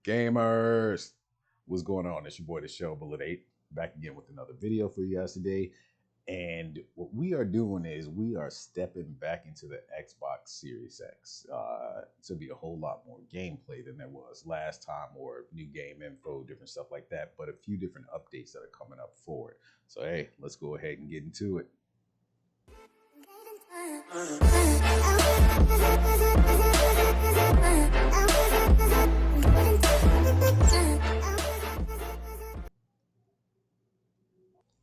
Gamers, what's going on? It's your boy, the Show Bullet 8, back again with another video for you guys today. And what we are doing is we are stepping back into the Xbox Series X. It's going to be a whole lot more gameplay than there was last time, or new game info, different stuff like that, but a few different updates that are coming up for it. So, hey, let's go ahead and get into it.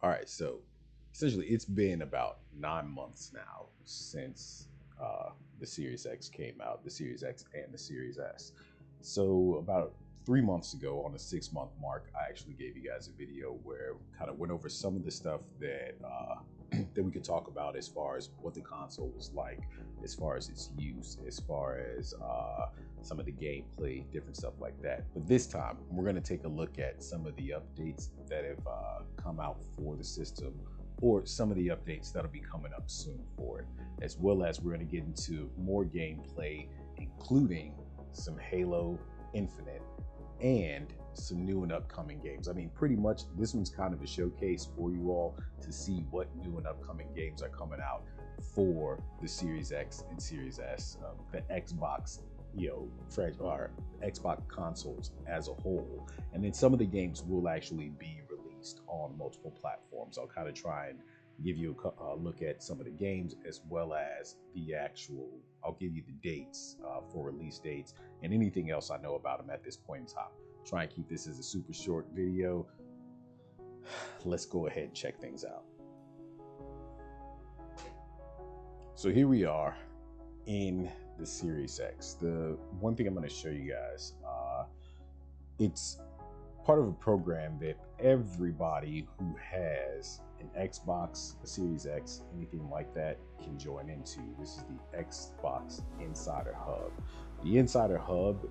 All right, so essentially it's been about 9 months now since the Series X came out, the Series X and the Series S. So about 3 months ago, on the 6-month mark, I actually gave you guys a video where we kind of went over some of the stuff that that we could talk about as far as what the console was like, as far as its use, as far as some of the gameplay, different stuff like that. But this time, we're going to take a look at some of the updates that have come out for the system, or some of the updates that'll be coming up soon for it, as well as we're going to get into more gameplay, including some Halo Infinite and some new and upcoming games. I mean, pretty much this one's kind of a showcase for you all to see what new and upcoming games are coming out for the Series X and Series S, the Xbox, or Xbox consoles as a whole. And then some of the games will actually be released on multiple platforms. I'll kind of try and give you a look at some of the games, as well as the actual, I'll give you the dates for release dates and anything else I know about them at this point in time. Try and keep this as a super short video. Let's go ahead and check things out. So here we are in the Series X. The one thing I'm going to show you guys, it's part of a program that everybody who has an Xbox, a Series X, anything like that can join into. This is the Xbox Insider Hub. The Insider Hub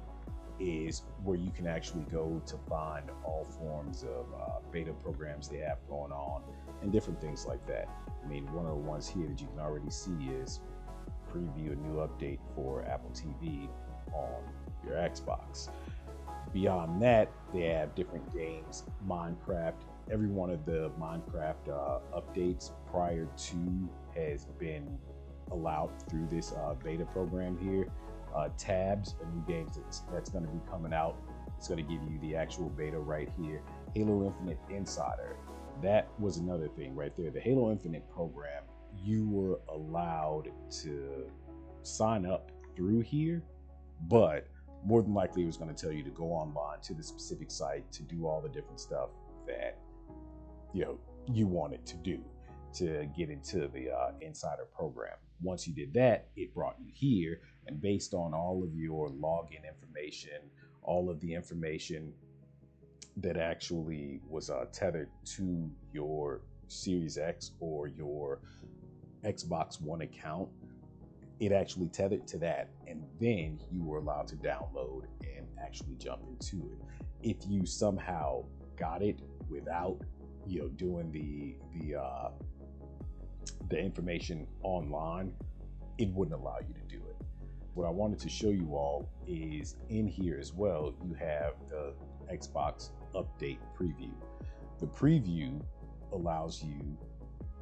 is where you can actually go to find all forms of beta programs they have going on and different things like that. I mean, one of the ones here that you can already see is preview a new update for Apple TV on your Xbox. Beyond that, they have different games, Minecraft. Every one of the Minecraft updates prior to has been allowed through this beta program here. Tabs, a new game that's going to be coming out. It's going to give you the actual beta right here. Halo Infinite Insider. That was another thing right there. The Halo Infinite program, you were allowed to sign up through here, but more than likely it was going to tell you to go online to the specific site to do all the different stuff that you wanted to do to get into the Insider program. Once you did that, it brought you here, and based on all of your login information, all of the information that actually was tethered to your Series X or your Xbox One account, it actually tethered to that, and then you were allowed to download and actually jump into it. If you somehow got it without doing the information online, it wouldn't allow you to do it. What I wanted to show you all is in here as well, you have the Xbox update preview. The preview allows you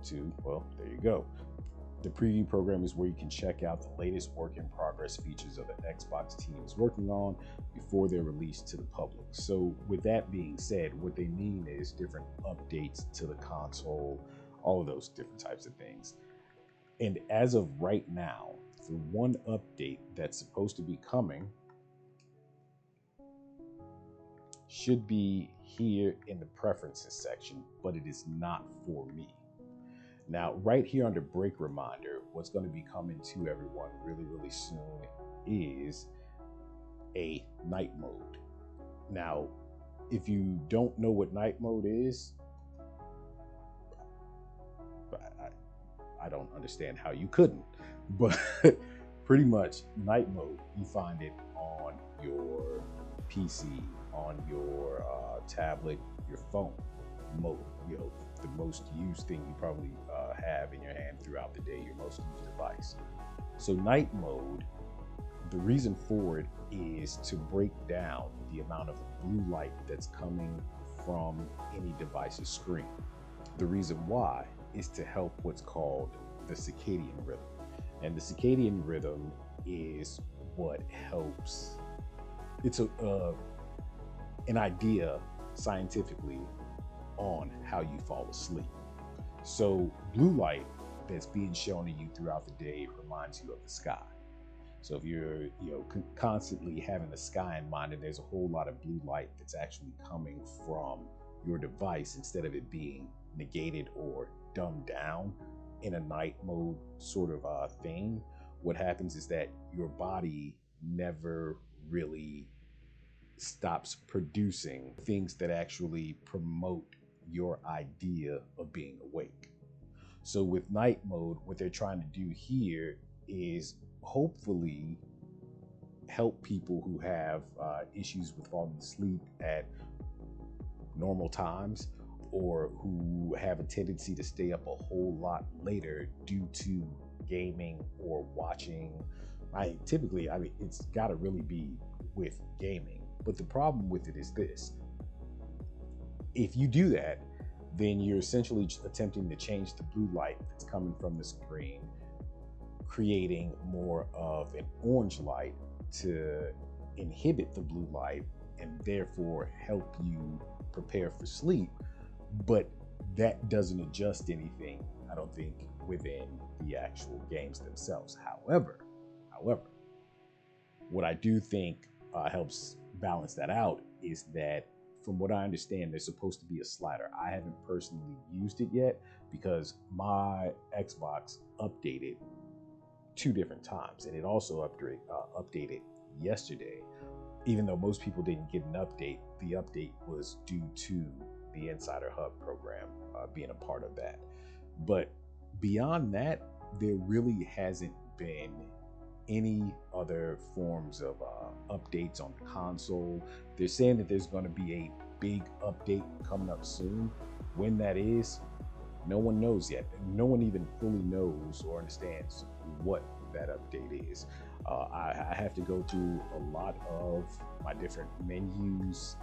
to, well, there you go. The preview program is where you can check out the latest work in progress features of the Xbox team is working on before they're released to the public. So with that being said, what they mean is different updates to the console, all of those different types of things. And as of right now, the one update that's supposed to be coming should be here in the preferences section, but it is not for me. Now, right here under break reminder, what's going to be coming to everyone really, really soon is a night mode. Now, if you don't know what night mode is, I don't understand how you couldn't, but pretty much night mode, you find it on your PC, on your tablet, your phone mode, the most used thing you probably have in your hand throughout the day, your most used device. So night mode, the reason for it is to break down the amount of blue light that's coming from any device's screen. The reason why is to help what's called the circadian rhythm. And the circadian rhythm is what helps, it's an idea scientifically on how you fall asleep. So blue light that's being shown to you throughout the day reminds you of the sky. So if you're constantly having the sky in mind, and there's a whole lot of blue light that's actually coming from your device, instead of it being negated or dumbed down in a night mode sort of thing, what happens is that your body never really stops producing things that actually promote your idea of being awake. So with night mode, what they're trying to do here is hopefully help people who have issues with falling asleep at normal times, or who have a tendency to stay up a whole lot later due to gaming or watching. Typically, it's got to really be with gaming. But the problem with it is this: if you do that, then you're essentially attempting to change the blue light that's coming from the screen, creating more of an orange light to inhibit the blue light and therefore help you prepare for sleep. But that doesn't adjust anything, I don't think, within the actual games themselves. However, what I do think helps balance that out is that, from what I understand, there's supposed to be a slider. I haven't personally used it yet because my Xbox updated 2 different times, and it also updated yesterday. Even though most people didn't get an update, the update was due to the Insider Hub program being a part of that. But beyond that, there really hasn't been any other forms of updates on the console. They're saying that there's going to be a big update coming up soon. When that is, no one knows yet. No one even fully knows or understands what that update is. I have to go through a lot of my different menus,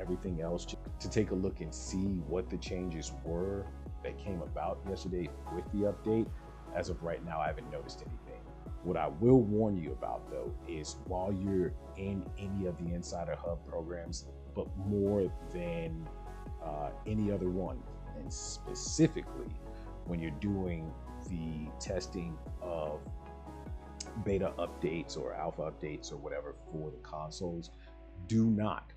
everything else, to take a look and see what the changes were that came about yesterday with the update. As of right now, I haven't noticed anything. What I will warn you about, though, is while you're in any of the Insider Hub programs, but more than any other one, and specifically when you're doing the testing of beta updates or alpha updates or whatever for the consoles, do not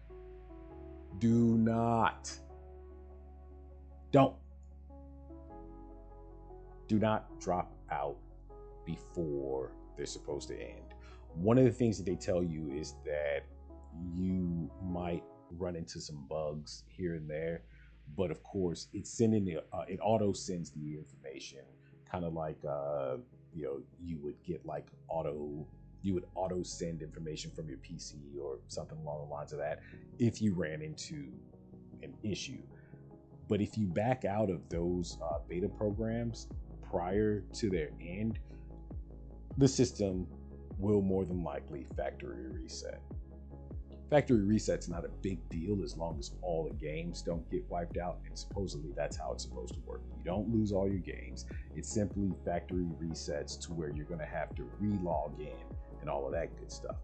drop out before they're supposed to end. One of the things that they tell you is that you might run into some bugs here and there, but of course it's sending it auto sends the information, kind of like you would get like you would auto send information from your PC or something along the lines of that if you ran into an issue. But if you back out of those beta programs prior to their end, the system will more than likely factory reset. Factory reset's not a big deal as long as all the games don't get wiped out, and supposedly that's how it's supposed to work. You don't lose all your games. It simply factory resets to where you're going to have to re-log in and all of that good stuff.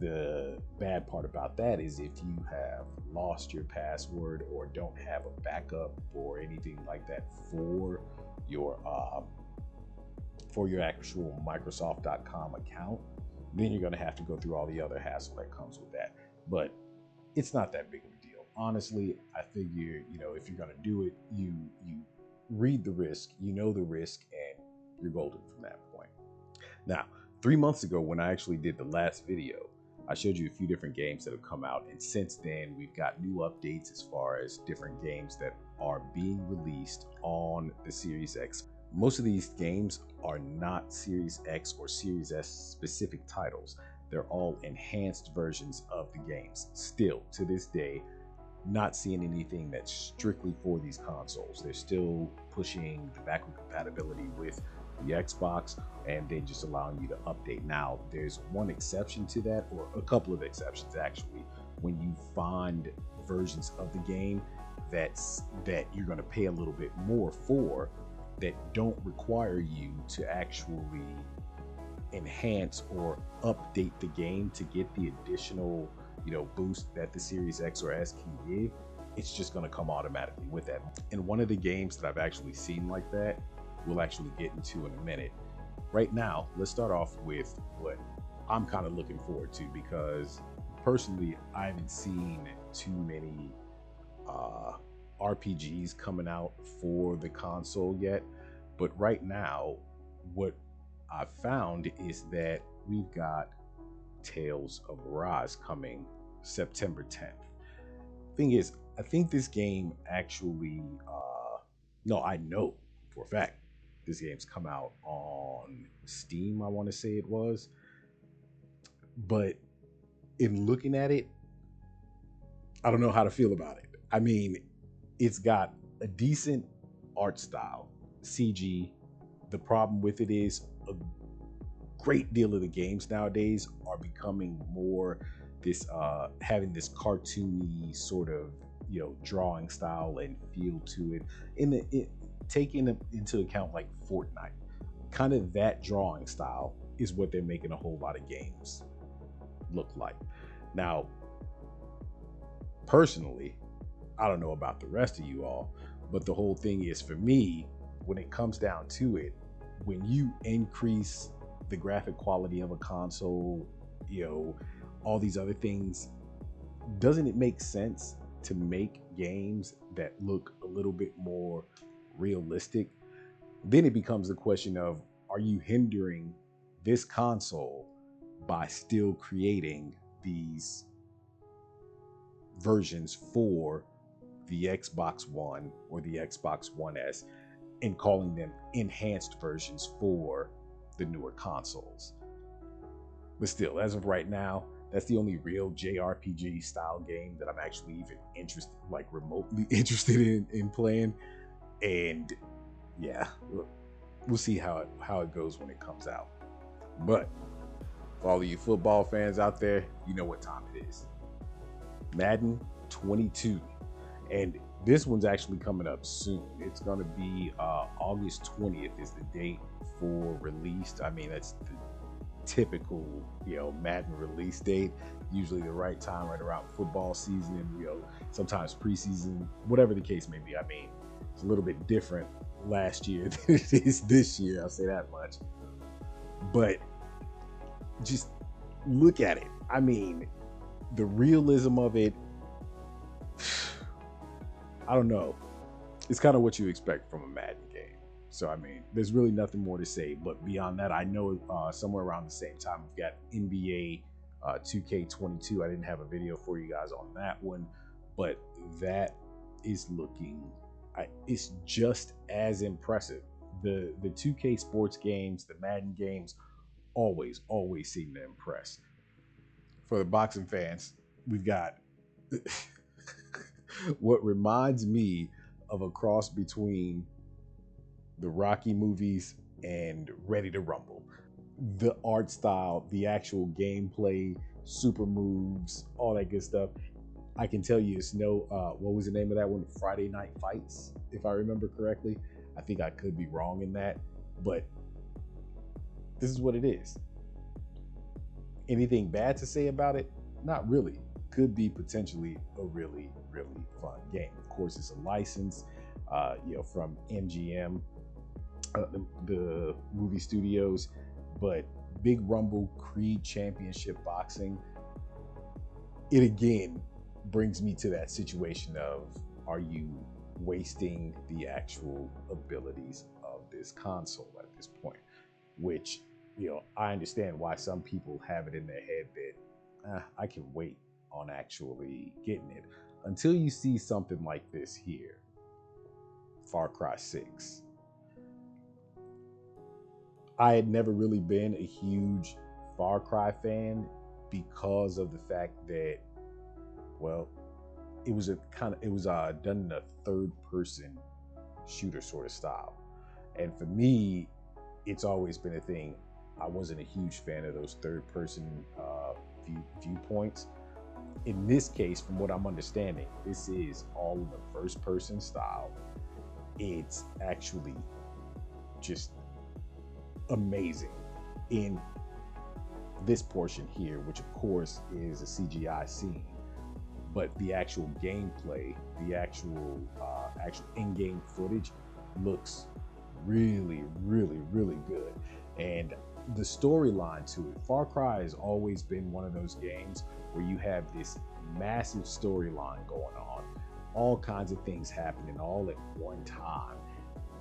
The bad part about that is if you have lost your password or don't have a backup or anything like that for your actual Microsoft.com account, then you're going to have to go through all the other hassle that comes with that. But it's not that big of a deal. Honestly, I figure, if you're going to do it, you read the risk, the risk, and you're golden from that point. Now, 3 months ago, when I actually did the last video, I showed you a few different games that have come out. And since then, we've got new updates as far as different games that are being released on the Series X. Most of these games are not Series X or Series S specific titles. They're all enhanced versions of the games. Still, to this day, not seeing anything that's strictly for these consoles. They're still pushing the backward compatibility with the Xbox, and they're just allowing you to update. Now, there's one exception to that, or a couple of exceptions actually. when you find versions of the game that you're going to pay a little bit more for, that don't require you to actually enhance or update the game to get the additional, boost that the Series X or S can give. It's just going to come automatically with that. And one of the games that I've actually seen like that, we'll actually get into in a minute. Right now, let's start off with what I'm kind of looking forward to, because personally, I haven't seen too many RPGs coming out for the console yet. But right now, what I've found is that we've got Tales of Arise coming September 10th. Thing is, I think this game actually, no, I know for a fact this game's come out on Steam, I want to say it was. But in looking at it, I don't know how to feel about it. I mean, it's got a decent art style, CG. The problem with it is a great deal of the games nowadays are becoming more this, having this cartoony sort of, drawing style and feel to it. Taking into account like Fortnite, kind of that drawing style is what they're making a whole lot of games look like. Now, personally, I don't know about the rest of you all, but the whole thing is, for me, when it comes down to it, when you increase the graphic quality of a console, all these other things, doesn't it make sense to make games that look a little bit more realistic? Then it becomes a question of, are you hindering this console by still creating these versions for the Xbox One or the Xbox One S and calling them enhanced versions for the newer consoles? But still, as of right now, that's the only real JRPG style game that I'm actually even interested, like remotely interested in playing. And yeah, we'll see how it goes when it comes out. But for all of you football fans out there, you know what time it is. Madden 22. And this one's actually coming up soon. It's going to be August 20th is the date for release. I mean, that's the typical, Madden release date. Usually the right time, right around football season, sometimes preseason, whatever the case may be. I mean, it's a little bit different last year than it is this year, I'll say that much. But just look at it. I mean, the realism of it, I don't know. It's kind of what you expect from a Madden game. So, I mean, there's really nothing more to say. But beyond that, I know somewhere around the same time, we've got NBA 2K22. I didn't have a video for you guys on that one, but that is looking, it's just as impressive. The 2K sports games, the Madden games, always seem to impress. For the boxing fans, we've got what reminds me of a cross between the Rocky movies and Ready to Rumble. The art style, the actual gameplay, super moves, all that good stuff. I can tell you it's no, what was the name of that one? Friday Night Fights, if I remember correctly. I think I could be wrong in that, but this is what it is. Anything bad to say about it? Not really. Could be potentially a really fun game. Of course, it's a license, from MGM, the movie studios. But Big Rumble Creed Championship Boxing, it again brings me to that situation of, are you wasting the actual abilities of this console at this point? Which, I understand why some people have it in their head that I can wait on actually getting it, until you see something like this here, Far Cry 6. I had never really been a huge Far Cry fan because of the fact that, well, it was done in a third-person shooter sort of style, and for me, it's always been a thing. I wasn't a huge fan of those third-person viewpoints. in this case, from what I'm understanding, this is all in the first person style. It's actually just amazing in this portion here, which of course is a CGI scene, but the actual gameplay, the actual in-game footage looks really, really, really good. And the storyline to it, Far Cry has always been one of those games where you have this massive storyline going on, all kinds of things happening all at one time,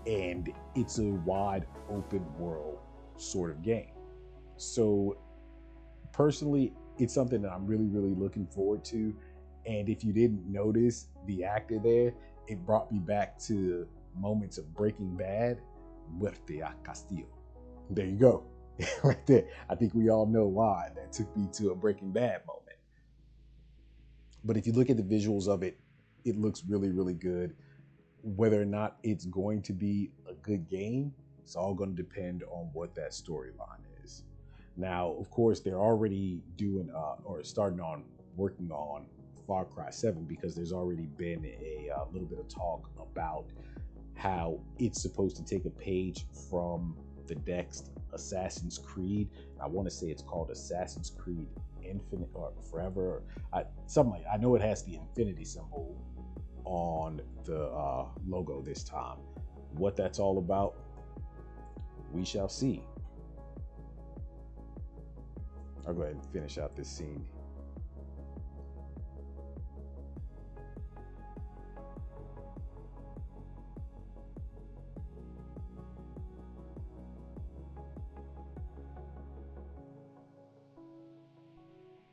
and it's a wide open world sort of game. So personally, it's something that I'm really, really looking forward to. And if you didn't notice the actor there, it brought me back to moments of Breaking Bad, Muerte a Castillo. There you go, right there. I think we all know why that took me to a Breaking Bad moment. But if you look at the visuals of it, it looks really, really good. Whether or not it's going to be a good game, it's all going to depend on what that storyline is. Now, of course, they're already doing or starting on working on Far Cry 7 because there's already been a little bit of talk about how it's supposed to take a page from the next Assassin's Creed. I want to say it's called Assassin's Creed Infinite or Forever, something like that. I know it has the infinity symbol on the logo this time. What that's all about, we shall see. I'll go ahead and finish out this scene.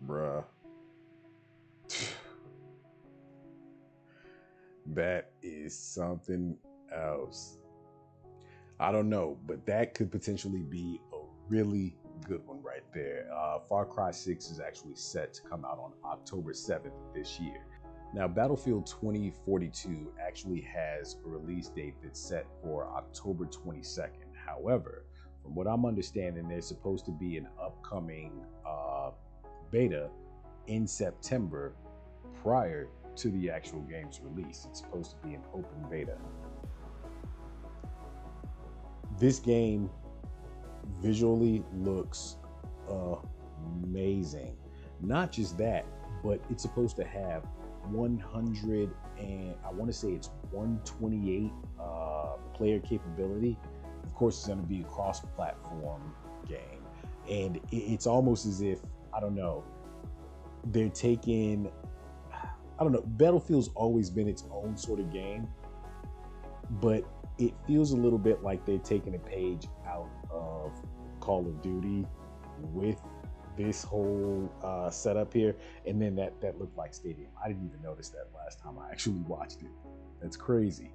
Bruh. That is something else. I don't know, but that could potentially be a really good one right there. Far Cry 6 is actually set to come out on October 7th this year. Now, Battlefield 2042 actually has a release date that's set for October 22nd. However, from what I'm understanding, there's supposed to be an upcoming beta in September prior to the actual game's release. It's supposed to be an open beta. This game visually looks amazing. Not just that, but it's supposed to have 100 and I want to say it's 128 player capability. Of course, it's going to be a cross-platform game, and it's almost as if, I don't know, they're taking, I don't know, Battlefield's always been its own sort of game, but it feels a little bit like they're taking a page out of Call of Duty with this whole setup here. And then that looked like Stadium. I didn't even notice that last time I actually watched it. That's crazy,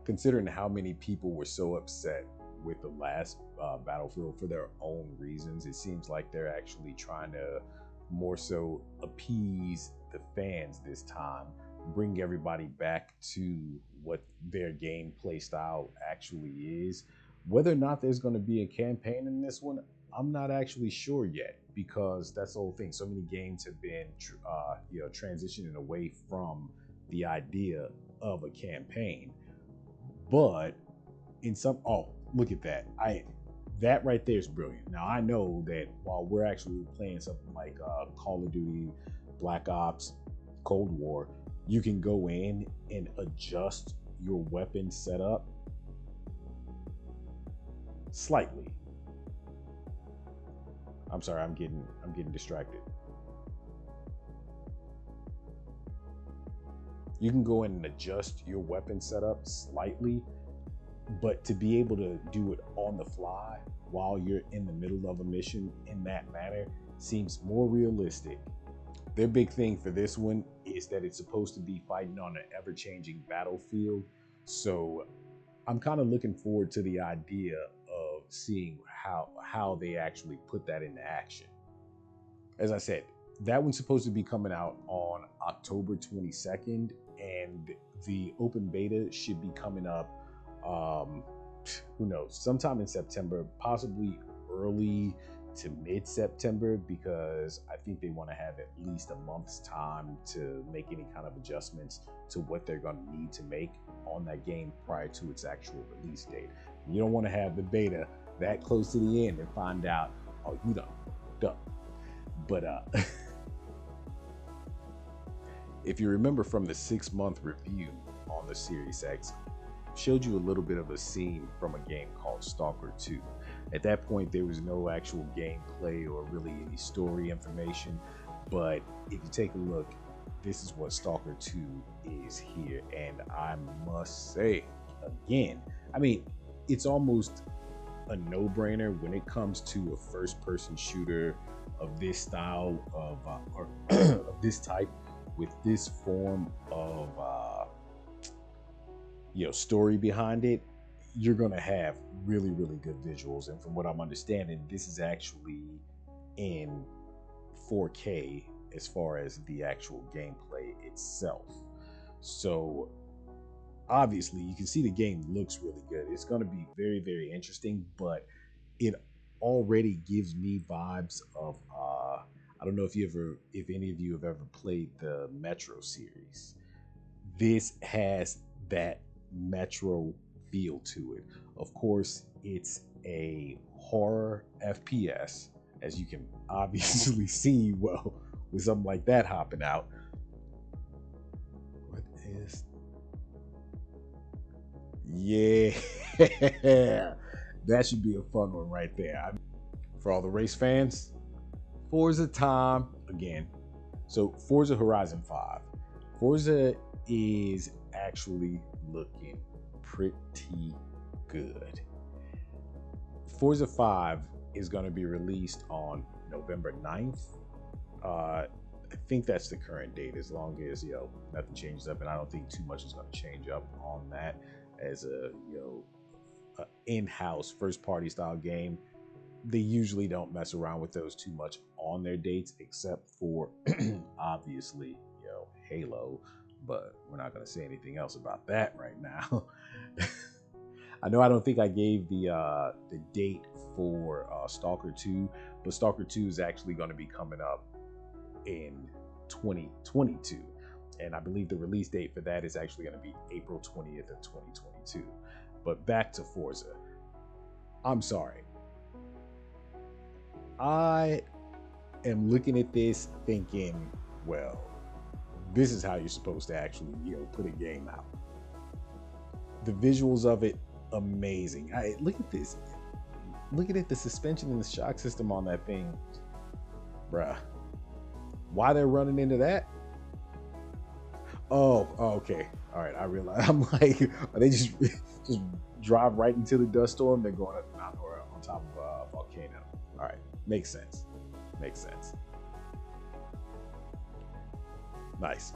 considering how many people were so upset with the last Battlefield for their own reasons. It seems like they're actually trying to more so appease the fans this time, bring everybody back to what their gameplay style actually is. Whether or not there's going to be a campaign in this one, I'm not actually sure yet, because that's the whole thing. So many games have been transitioning away from the idea of a campaign. But in some, oh, look at that. That right there is brilliant. Now, I know that while we're actually playing something like Call of Duty, Black Ops, Cold War, you can go in and adjust your weapon setup slightly. I'm sorry, I'm getting distracted. You can go in and adjust your weapon setup slightly, but to be able to do it on the fly while you're in the middle of a mission in that manner seems more realistic. Their big thing for this one is that it's supposed to be fighting on an ever-changing battlefield. So I'm kind of looking forward to the idea of seeing how they actually put that into action. As I said, that one's supposed to be coming out on October 22nd, and the open beta should be coming up, who knows, sometime in September, possibly early to mid-September, because I think they want to have at least a month's time to make any kind of adjustments to what they're going to need to make on that game prior to its actual release date. You don't want to have the beta that close to the end and find out, oh, you done. But if you remember from the 6-month review on the SeriesX, showed you a little bit of a scene from a game called Stalker 2. At that point, there was no actual gameplay or really any story information, but if you take a look, this is what Stalker 2 is here, and I must say, again, I mean, it's almost a no-brainer when it comes to a first-person shooter of this style of of this type, with this form of story behind it. You're gonna have really, really good visuals, and from what I'm understanding, this is actually in 4K as far as the actual gameplay itself. So obviously you can see the game looks really good. It's going to be very, very interesting, but it already gives me vibes of I don't know if any of you have ever played the Metro series. This has that Metro feel to it. Of course, it's a horror FPS, as you can obviously see, well, with something like that hopping out. What is... Yeah, that should be a fun one right there. For all the race fans, Forza time again. So Forza Horizon 5. Forza is actually looking pretty good. Forza 5 is going to be released on November 9th. I think that's the current date, as long as nothing changes up, and I don't think too much is going to change up on that. As a in-house first-party style game, they usually don't mess around with those too much on their dates, except for obviously Halo, but we're not going to say anything else about that right now. I know I don't think I gave the date for Stalker 2, but Stalker 2 is actually going to be coming up in 2022, and I believe the release date for that is actually going to be April 20th of 2022. But back to Forza. I'm sorry, I am looking at this thinking, well, this is how you're supposed to actually put a game out. The visuals of it, amazing. Look at this. Look at it, the suspension and the shock system on that thing, bruh. Why they're running into that? Oh, okay. All right, I realize. I'm like, are they just drive right into the dust storm? They're going up or on top of a volcano. All right, makes sense. Makes sense. Nice.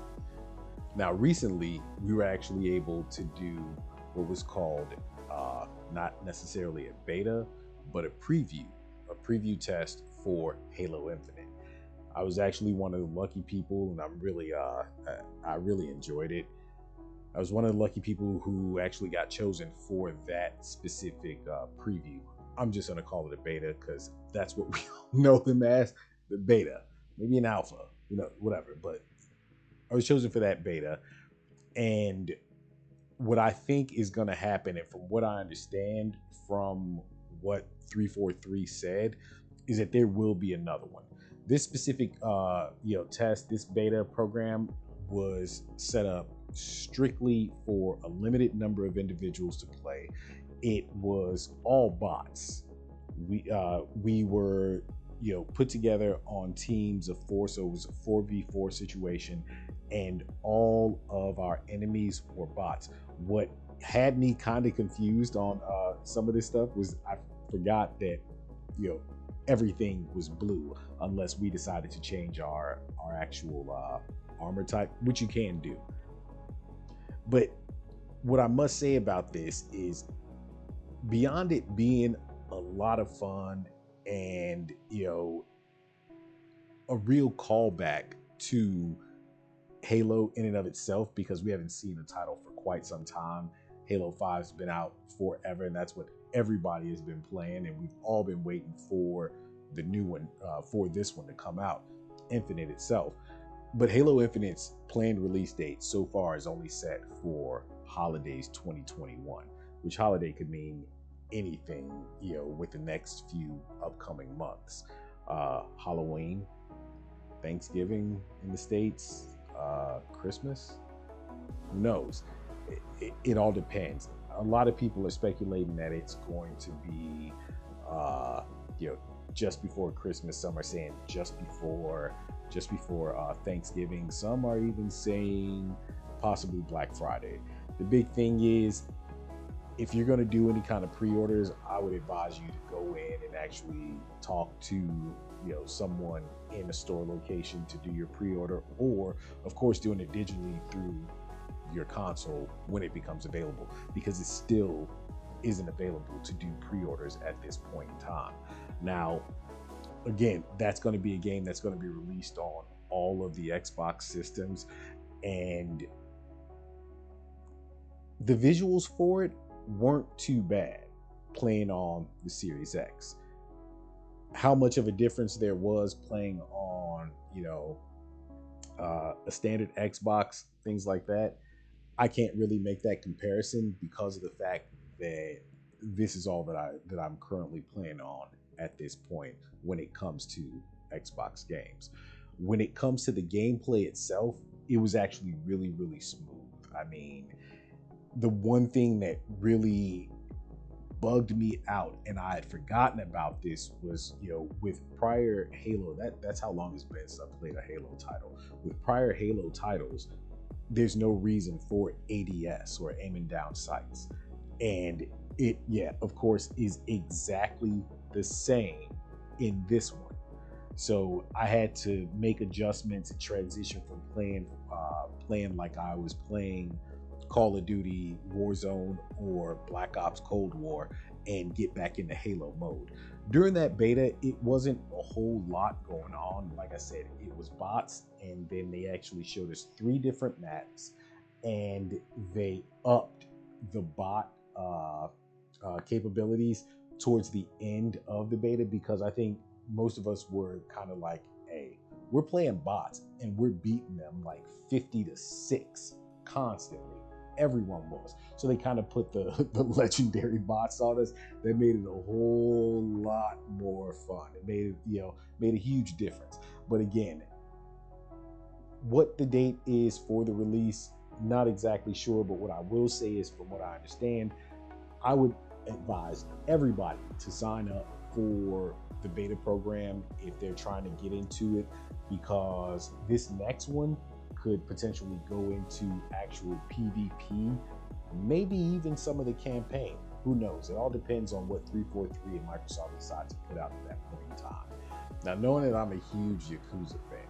Now, recently, we were actually able to do what was called not necessarily a beta, but a preview test for Halo Infinite. I was actually one of the lucky people, and I'm really, I really enjoyed it. I was one of the lucky people who actually got chosen for that specific preview. I'm just gonna call it a beta because that's what we know them as, the beta. Maybe an alpha, whatever. But I was chosen for that beta, and what I think is gonna happen, and from what I understand from what 343 said, is that there will be another one. This specific test, this beta program was set up strictly for a limited number of individuals to play. It was all bots. We were put together on teams of 4, so it was a 4v4 situation, and all of our enemies were bots. What had me kind of confused on some of this stuff was I forgot that everything was blue unless we decided to change our actual armor type, which you can do. But what I must say about this is, beyond it being a lot of fun and a real callback to Halo in and of itself, because we haven't seen a title for quite some time. Halo 5 has been out forever, and that's what everybody has been playing, and we've all been waiting for the new one for this one to come out, Infinite itself. But Halo Infinite's planned release date so far is only set for holidays 2021, which holiday could mean anything, with the next few upcoming months. Halloween, Thanksgiving in the States, Christmas, who knows? It all depends. A lot of people are speculating that it's going to be, just before Christmas. Some are saying just before Thanksgiving. Some are even saying possibly Black Friday. The big thing is, if you're going to do any kind of pre-orders, I would advise you to go in and actually talk to someone in a store location to do your pre-order, or of course doing it digitally through your console when it becomes available, because it still isn't available to do pre-orders at this point in time. Now, again, that's going to be a game that's going to be released on all of the Xbox systems, and the visuals for it weren't too bad playing on the Series X. How much of a difference there was playing on, a standard Xbox, things like that, I can't really make that comparison because of the fact that this is all that I'm currently playing on at this point when it comes to Xbox games. When it comes to the gameplay itself, it was actually really, really smooth. I mean, the one thing that really bugged me out, and I had forgotten about this, was with prior Halo, that's how long it's been since I played a Halo title. With prior Halo titles, there's no reason for ADS, or aiming down sights, and it of course is exactly the same in this one. So I had to make adjustments and transition from playing like I was playing Call of Duty Warzone or Black Ops Cold War and get back into Halo mode. During that beta, it wasn't a whole lot going on. Like I said, it was bots, and then they actually showed us 3 different maps, and they upped the bot capabilities towards the end of the beta, because I think most of us were kind of like, hey, we're playing bots and we're beating them like 50-6 constantly. Everyone was. So they kind of put the legendary bots on us. That made it a whole lot more fun. It made a huge difference. But again, what the date is for the release, not exactly sure. But what I will say is, from what I understand, I would advise everybody to sign up for the beta program if they're trying to get into it, because this next one could potentially go into actual PvP, maybe even some of the campaign. Who knows? It all depends on what 343 and Microsoft decide to put out at that point in time. Now, knowing that I'm a huge Yakuza fan,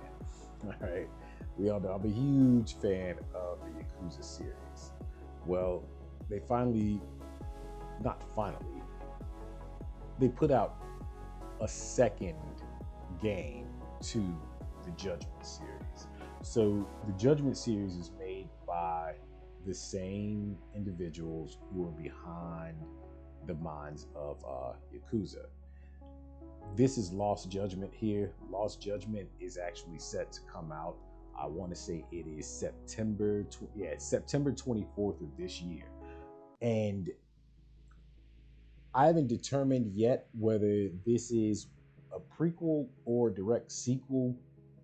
all right, we all know I'm a huge fan of the Yakuza series. Well, they they put out a second game to the Judgment series. So the Judgment series is made by the same individuals who are behind the minds of Yakuza. This is Lost Judgment here. Lost Judgment is actually set to come out, I want to say it is September 24th of this year. And I haven't determined yet whether this is a prequel or direct sequel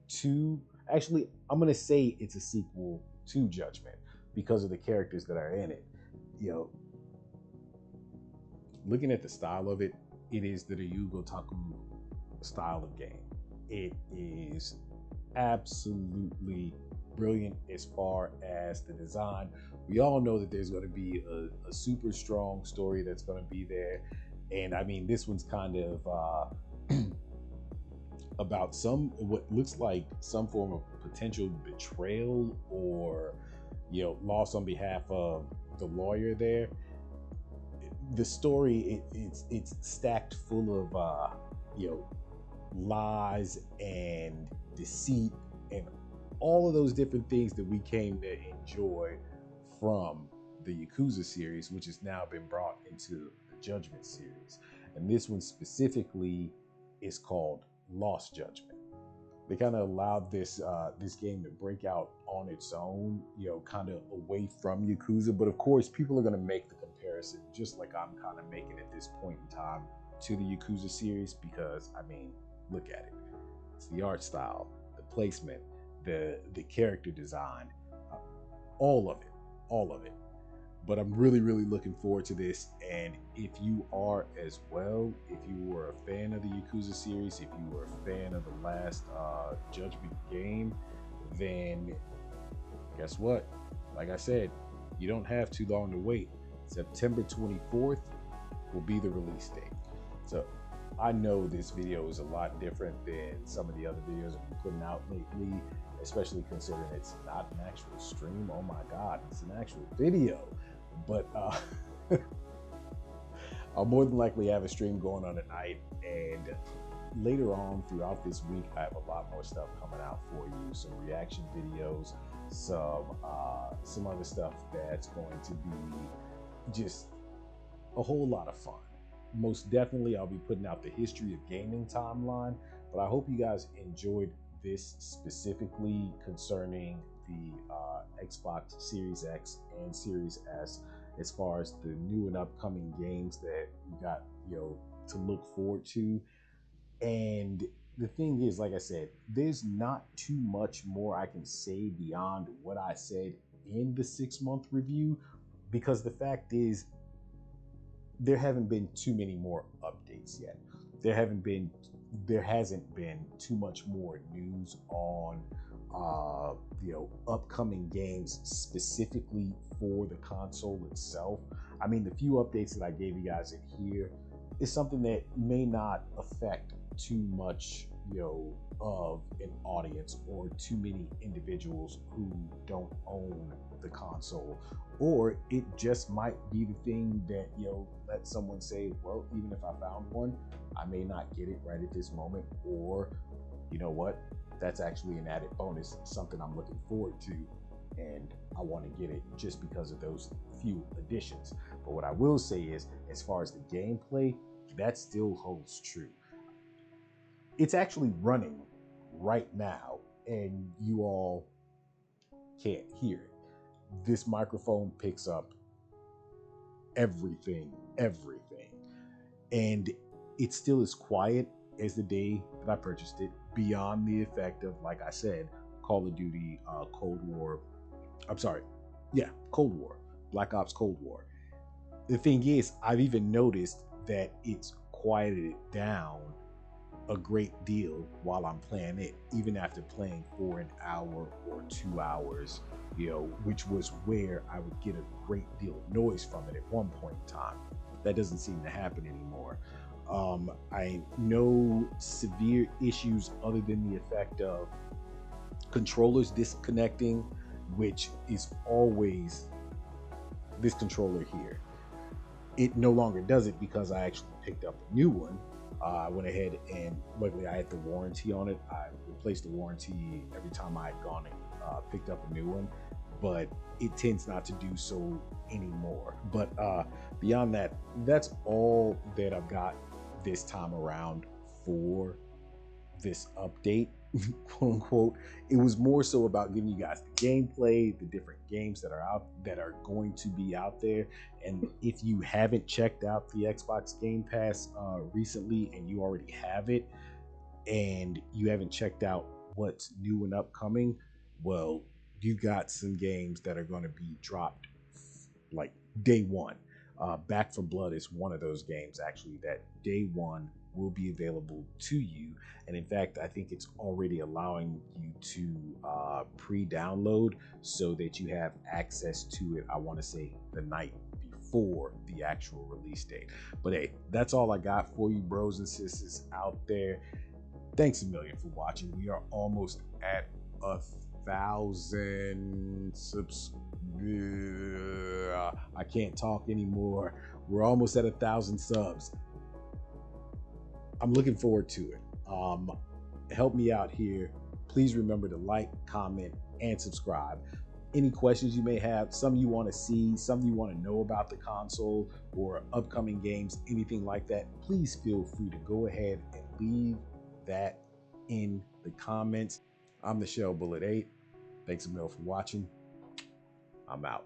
to, actually, I'm going to say it's a sequel to Judgment because of the characters that are in it. Looking at the style of it, it is the Ryu Gotoku style of game. It is absolutely brilliant as far as the design. We all know that there's going to be a super strong story that's going to be there. And I mean, this one's kind of about what looks like some form of potential betrayal or, loss on behalf of the lawyer there. The story, it's stacked full of, lies and deceit and all of those different things that we came to enjoy from the Yakuza series, which has now been brought into the Judgment series. And this one specifically is called Lost Judgment. They kind of allowed this this game to break out on its own, you know, kind of away from Yakuza. But of course, people are going to make the comparison, just like I'm kind of making at this point in time, to the Yakuza series, because I mean, look at it. It's the art style, the placement, the character design, all of it. But I'm really looking forward to this. And if you are as well, if you were a fan of the Yakuza series, if you were a fan of the last Judgment game, then guess what? Like I said, you don't have too long to wait. September 24th will be the release date. So I know this video is a lot different than some of the other videos I've been putting out lately, especially considering it's not an actual stream. Oh my God, it's an actual video. But I'll more than likely have a stream going on tonight, and later on throughout this week, I have a lot more stuff coming out for you. Some reaction videos, some other stuff that's going to be just a whole lot of fun. Most definitely, I'll be putting out the history of gaming timeline, but I hope you guys enjoyed this specifically concerning the Xbox Series X and Series S, as far as the new and upcoming games that we got, you know, to look forward to. And the thing is, like I said, there's not too much more I can say beyond what I said in the 6-month review, because the fact is, there haven't been too many more updates yet. There hasn't been too much more news on you know, upcoming games specifically for the console itself. I mean, the few updates that I gave you guys in here is something that may not affect too much, you know, of an audience or too many individuals who don't own the console, or it just might be the thing that, you know, let someone say, well, even if I found one, I may not get it right at this moment, or you know what, that's actually an added bonus, something I'm looking forward to, and I want to get it just because of those few additions. But what I will say is, as far as the gameplay, that still holds true. It's actually running right now, and you all can't hear it. This microphone picks up everything, and it still is quiet as the day that I purchased it, beyond the effect of, like I said, Call of Duty Cold War, Black Ops Cold War. The thing is, I've even noticed that it's quieted it down a great deal while I'm playing it, even after playing for an hour or 2 hours, you know, which was where I would get a great deal of noise from it at one point in time. That doesn't seem to happen anymore. I know severe issues other than the effect of controllers disconnecting, which is always this controller here. It no longer does it because I actually picked up a new one. I went ahead and luckily I had the warranty on it. I replaced the warranty every time I had gone and picked up a new one, but it tends not to do so anymore. But beyond that, that's all that I've got this time around for this update, quote unquote. It was more so about giving you guys the gameplay, the different games that are out, that are going to be out there. And if you haven't checked out the Xbox Game Pass recently, and you already have it, and you haven't checked out what's new and upcoming, well, you got some games that are going to be dropped like day one. Back 4 Blood is one of those games, actually, that day one will be available to you. And in fact, I think it's already allowing you to pre-download so that you have access to it, I want to say, the night before the actual release date. But hey, that's all I got for you, bros and sisters out there. Thanks a million for watching. We are almost at 1,000 subs. I can't talk anymore. We're almost at 1,000 subs. I'm looking forward to it. Help me out here. Please remember to like, comment, and subscribe. any questions you may have, some you want to see, some you want to know about the console or upcoming games, anything like that, please feel free to go ahead and leave that in the comments. I'm the Shell Bullet 8. Thanks a mil for watching. I'm out.